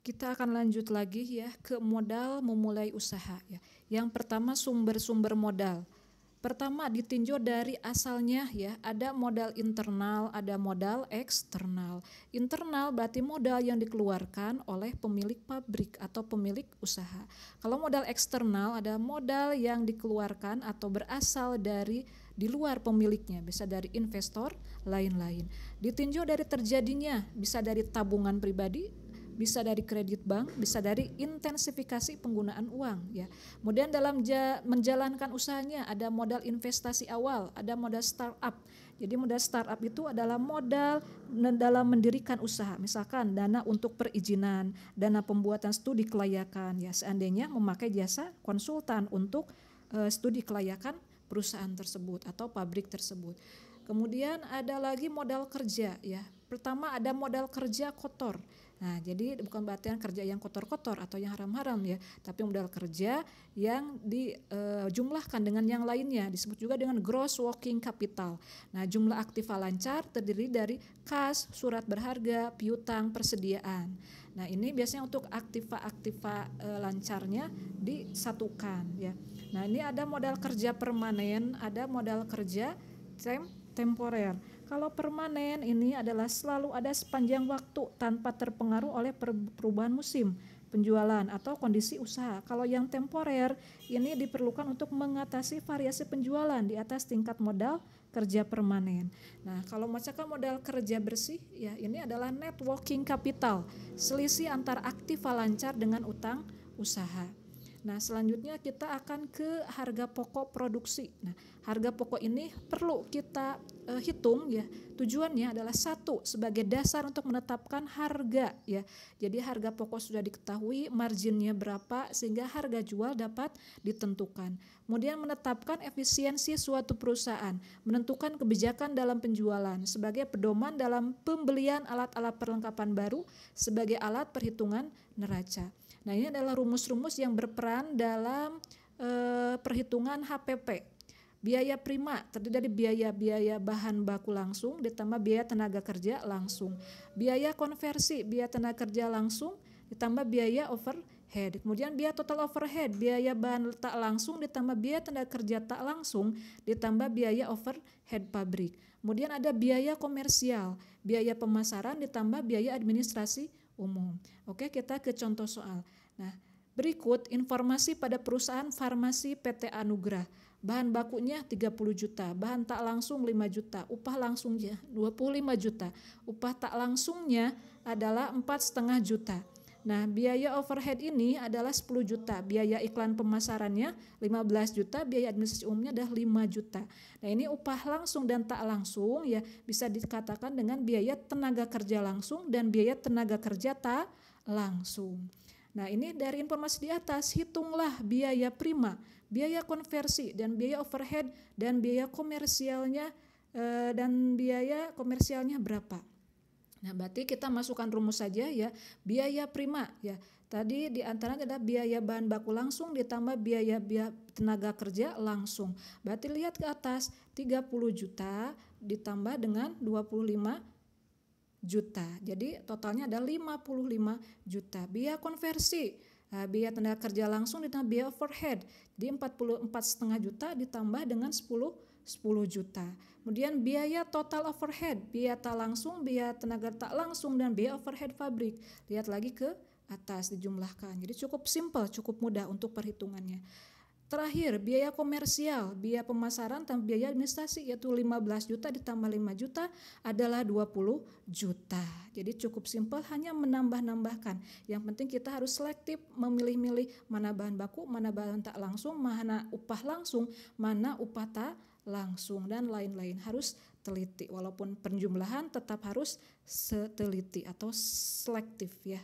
Kita akan lanjut lagi ya ke modal memulai usaha ya. Yang pertama sumber-sumber modal. Pertama ditinjau dari asalnya ya, ada modal internal, ada modal eksternal. Internal berarti modal yang dikeluarkan oleh pemilik pabrik atau pemilik usaha. Kalau modal eksternal ada modal yang dikeluarkan atau berasal dari di luar pemiliknya, bisa dari investor, lain-lain. Ditinjau dari terjadinya, bisa dari tabungan pribadi, bisa dari kredit bank, bisa dari intensifikasi penggunaan uang ya. Kemudian dalam menjalankan usahanya ada modal investasi awal, ada modal startup. Jadi modal startup itu adalah modal dalam mendirikan usaha, misalkan dana untuk perizinan, dana pembuatan studi kelayakan ya, seandainya memakai jasa konsultan untuk studi kelayakan perusahaan tersebut atau pabrik tersebut. Kemudian ada lagi modal kerja ya. Pertama ada modal kerja kotor. Nah, jadi bukan berarti kerja yang kotor-kotor atau yang haram-haram ya, tapi modal kerja yang dijumlahkan dengan yang lainnya, disebut juga dengan gross working capital. Nah, jumlah aktiva lancar terdiri dari kas, surat berharga, piutang, persediaan. Nah, ini biasanya untuk aktiva-aktiva lancarnya disatukan ya. Nah, ini ada modal kerja permanen, ada modal kerja temporer. Kalau permanen ini adalah selalu ada sepanjang waktu tanpa terpengaruh oleh perubahan musim penjualan atau kondisi usaha. Kalau yang temporer ini diperlukan untuk mengatasi variasi penjualan di atas tingkat modal kerja permanen. Nah, kalau misalkan modal kerja bersih ya ini adalah net working capital, selisih antara aktiva lancar dengan utang usaha. Nah, selanjutnya kita akan ke harga pokok produksi. Nah, harga pokok ini perlu kita hitung ya. Tujuannya adalah satu, sebagai dasar untuk menetapkan harga ya. Jadi harga pokok sudah diketahui, marginnya berapa sehingga harga jual dapat ditentukan. Kemudian menetapkan efisiensi suatu perusahaan, menentukan kebijakan dalam penjualan sebagai pedoman dalam pembelian alat-alat perlengkapan baru sebagai alat perhitungan neraca. Nah, ini adalah rumus-rumus yang berperan dalam perhitungan HPP. Biaya prima terdiri dari biaya bahan baku langsung ditambah biaya tenaga kerja langsung. Biaya konversi, biaya tenaga kerja langsung ditambah biaya overhead. Kemudian biaya total overhead, biaya bahan tak langsung ditambah biaya tenaga kerja tak langsung ditambah biaya overhead pabrik. Kemudian ada biaya komersial, biaya pemasaran ditambah biaya administrasi umum. Oke, kita ke contoh soal. Nah, berikut informasi pada perusahaan farmasi PT Anugrah. Bahan bakunya 30 juta, bahan tak langsung 5 juta, upah langsungnya 25 juta. Upah tak langsungnya adalah 4,5 juta. Nah, biaya overhead ini adalah 10 juta, biaya iklan pemasarannya 15 juta, biaya administrasi umumnya adalah 5 juta. Nah, ini upah langsung dan tak langsung ya bisa dikatakan dengan biaya tenaga kerja langsung dan biaya tenaga kerja tak langsung. Nah, ini dari informasi di atas, hitunglah biaya prima, biaya konversi dan biaya overhead dan biaya komersialnya berapa. Nah, berarti kita masukkan rumus saja ya. Biaya prima ya. Tadi di antaranya adalah biaya bahan baku langsung ditambah biaya tenaga kerja langsung. Berarti lihat ke atas, 30 juta ditambah dengan 25 juta. Jadi totalnya ada 55 juta. Biaya konversi, biaya tenaga kerja langsung ditambah biaya overhead. Jadi 44,5 juta ditambah dengan 10 juta. Kemudian biaya total overhead, biaya tak langsung, biaya tenaga tak langsung dan biaya overhead pabrik. Lihat lagi ke atas dijumlahkan. Jadi cukup simpel, cukup mudah untuk perhitungannya. Terakhir, biaya komersial, biaya pemasaran tambah biaya administrasi yaitu 15 juta ditambah 5 juta adalah 20 juta. Jadi cukup simpel, hanya menambah-nambahkan. Yang penting kita harus selektif memilih-milih mana bahan baku, mana bahan tak langsung, mana upah langsung, mana upah tak langsung dan lain-lain. Harus teliti, walaupun penjumlahan tetap harus teliti atau selektif ya.